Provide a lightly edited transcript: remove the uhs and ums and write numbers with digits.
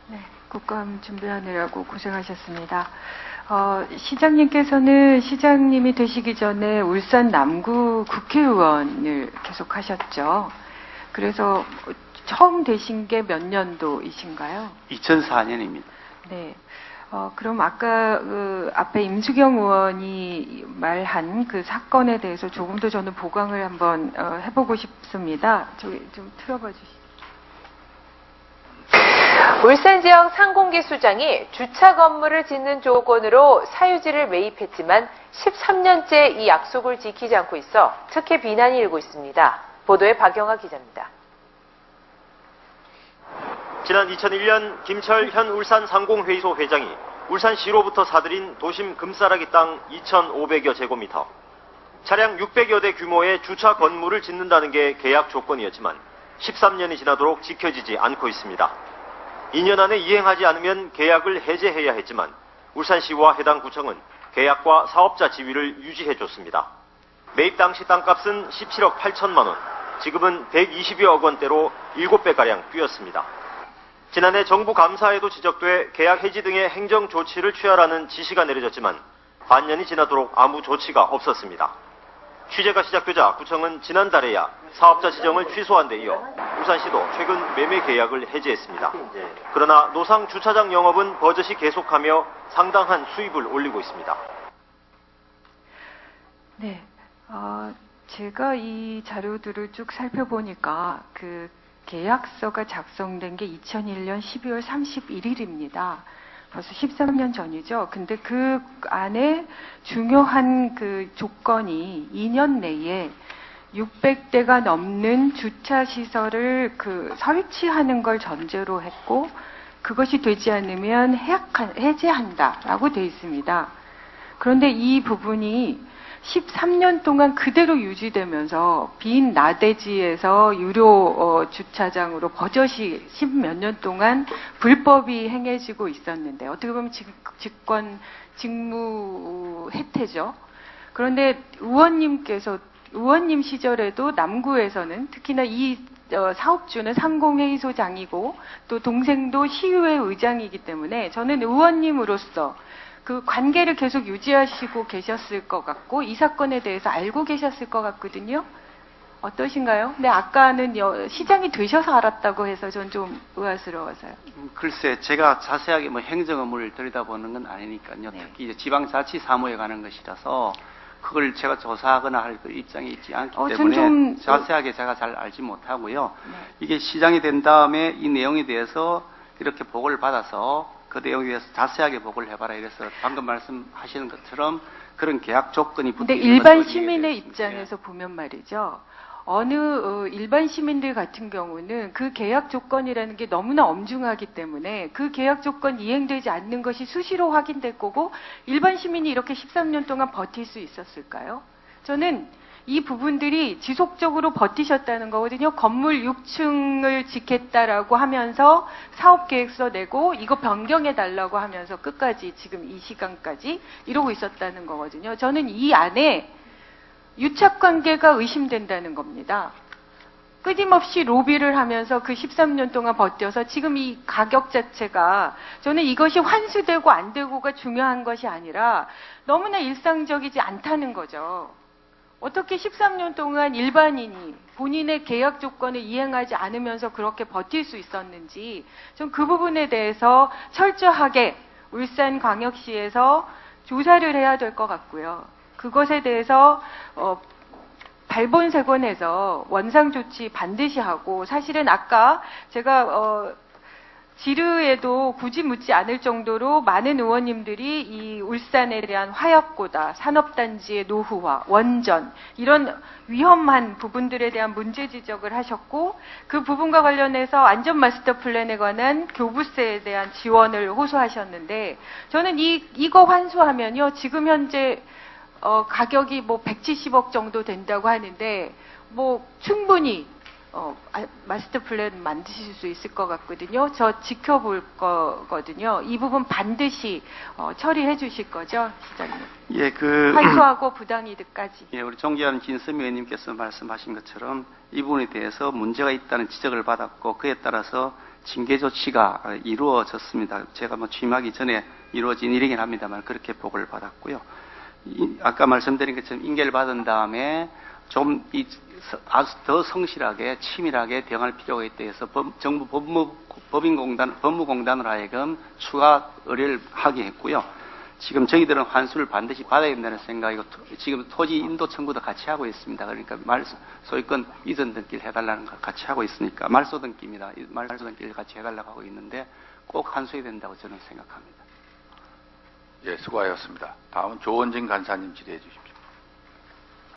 네, 국감 준비하느라고 고생하셨습니다. 시장님께서는 시장님이 되시기 전에 울산 남구 국회의원을 계속 하셨죠. 그래서 처음 되신 게 몇 년도이신가요? 2004년입니다. 네. 그럼 아까 앞에 임수경 의원이 말한 그 사건에 대해서 조금 더 저는 보강을 한번 해보고 싶습니다. 저기 좀 틀어봐 주시죠. 울산 지역 상공기 수장이 주차 건물을 짓는 조건으로 사유지를 매입했지만 13년째 이 약속을 지키지 않고 있어 특혜 비난이 일고 있습니다. 보도에 박영하 기자입니다. 지난 2001년 김철 현 울산 상공회의소 회장이 울산시로부터 사들인 도심 금싸라기 땅 2,500여 제곱미터, 차량 600여 대 규모의 주차 건물을 짓는다는 게 계약 조건이었지만 13년이 지나도록 지켜지지 않고 있습니다. 2년 안에 이행하지 않으면 계약을 해제해야 했지만 울산시와 해당 구청은 계약과 사업자 지위를 유지해줬습니다. 매입 당시 땅값은 17억 8천만 원, 지금은 120여억 원대로 7배가량 뛰었습니다. 지난해 정부 감사에도 지적돼 계약 해지 등의 행정 조치를 취하라는 지시가 내려졌지만 반년이 지나도록 아무 조치가 없었습니다. 취재가 시작되자 구청은 지난달에야 사업자 지정을 취소한 데 이어 울산시도 최근 매매 계약을 해지했습니다. 그러나 노상 주차장 영업은 버젓이 계속하며 상당한 수입을 올리고 있습니다. 네, 제가 이 자료들을 쭉 살펴보니까 그 계약서가 작성된 게 2001년 12월 31일입니다. 벌써 13년 전이죠. 근데 그 안에 중요한 그 조건이 2년 내에 600대가 넘는 주차 시설을 설치하는 걸 전제로 했고, 그것이 되지 않으면 해제한다라고 되어 있습니다. 그런데 이 부분이 13년 동안 그대로 유지되면서 빈 나대지에서 유료 주차장으로 버젓이 10몇 년 동안 불법이 행해지고 있었는데, 어떻게 보면 직무 혜태죠. 그런데 의원님 시절에도 남구에서는 특히나 이 사업주는 상공회의소장이고 또 동생도 시의회 의장이기 때문에 저는 의원님으로서 그 관계를 계속 유지하시고 계셨을 것 같고 이 사건에 대해서 알고 계셨을 것 같거든요. 어떠신가요? 근데 아까는 시장이 되셔서 알았다고 해서 전 좀 의아스러워서요. 글쎄, 제가 자세하게 행정 업무를 들여다보는 건 아니니까요. 네. 특히 이제 지방자치 사무에 관한 것이라서 그걸 제가 조사하거나 할 입장에 있지 않기 때문에 자세하게 제가 잘 알지 못하고요. 네. 이게 시장이 된 다음에 이 내용에 대해서 이렇게 보고를 받아서 그 내용에 대해서 자세하게 보고를 해봐라 이래서 방금 말씀하시는 것처럼 그런 계약 조건이 붙어 근데 있는 일반 것도 시민의 이해되겠습니다. 입장에서 보면 말이죠. 어느 일반 시민들 같은 경우는 그 계약 조건이라는 게 너무나 엄중하기 때문에 그 계약 조건 이행되지 않는 것이 수시로 확인될 거고 일반 시민이 이렇게 13년 동안 버틸 수 있었을까요? 저는 이 부분들이 지속적으로 버티셨다는 거거든요. 건물 6층을 짓겠다라고 하면서 사업계획서 내고 이거 변경해달라고 하면서 끝까지 지금 이 시간까지 이러고 있었다는 거거든요. 저는 이 안에 유착관계가 의심된다는 겁니다. 끊임없이 로비를 하면서 그 13년 동안 버텨서 지금 이 가격 자체가 저는 이것이 환수되고 안 되고가 중요한 것이 아니라 너무나 일상적이지 않다는 거죠. 어떻게 13년 동안 일반인이 본인의 계약 조건을 이행하지 않으면서 그렇게 버틸 수 있었는지 좀 그 부분에 대해서 철저하게 울산광역시에서 조사를 해야 될 것 같고요. 그것에 대해서 발본색원에서 원상 조치 반드시 하고 사실은 아까 제가 지르에도 굳이 묻지 않을 정도로 많은 의원님들이 이 울산에 대한 화약고다, 산업단지의 노후화, 원전 이런 위험한 부분들에 대한 문제 지적을 하셨고 그 부분과 관련해서 안전 마스터 플랜에 관한 교부세에 대한 지원을 호소하셨는데 저는 이거 환수하면요 지금 현재 가격이 170억 정도 된다고 하는데 충분히 마스터 플랜 만드실 수 있을 것 같거든요. 저 지켜볼 거거든요. 이 부분 반드시 처리해 주실 거죠, 시장님? 예, 환수하고 부당이득까지. 예, 우리 존경하는 진섬 의원님께서 말씀하신 것처럼 이 부분에 대해서 문제가 있다는 지적을 받았고 그에 따라서 징계 조치가 이루어졌습니다. 제가 뭐 취임하기 전에 이루어진 일이긴 합니다만 그렇게 보고를 받았고요. 아까 말씀드린 것처럼 인계를 받은 다음에 좀 아주 더 성실하게 치밀하게 대응할 필요가 있다 해서 정부 법무공단으로 하여금 추가 의뢰를 하게 했고요. 지금 저희들은 환수를 반드시 받아야 된다는 생각이고 지금 토지 인도 청구도 같이 하고 있습니다. 그러니까 소유권 이전 등기를 해달라는 걸 같이 하고 있으니까 말소 등기입니다. 말소 등기를 같이 해달라고 하고 있는데 꼭 환수해야 된다고 저는 생각합니다. 예, 수고하셨습니다. 다음은 조원진 간사님 질의해 주십시오.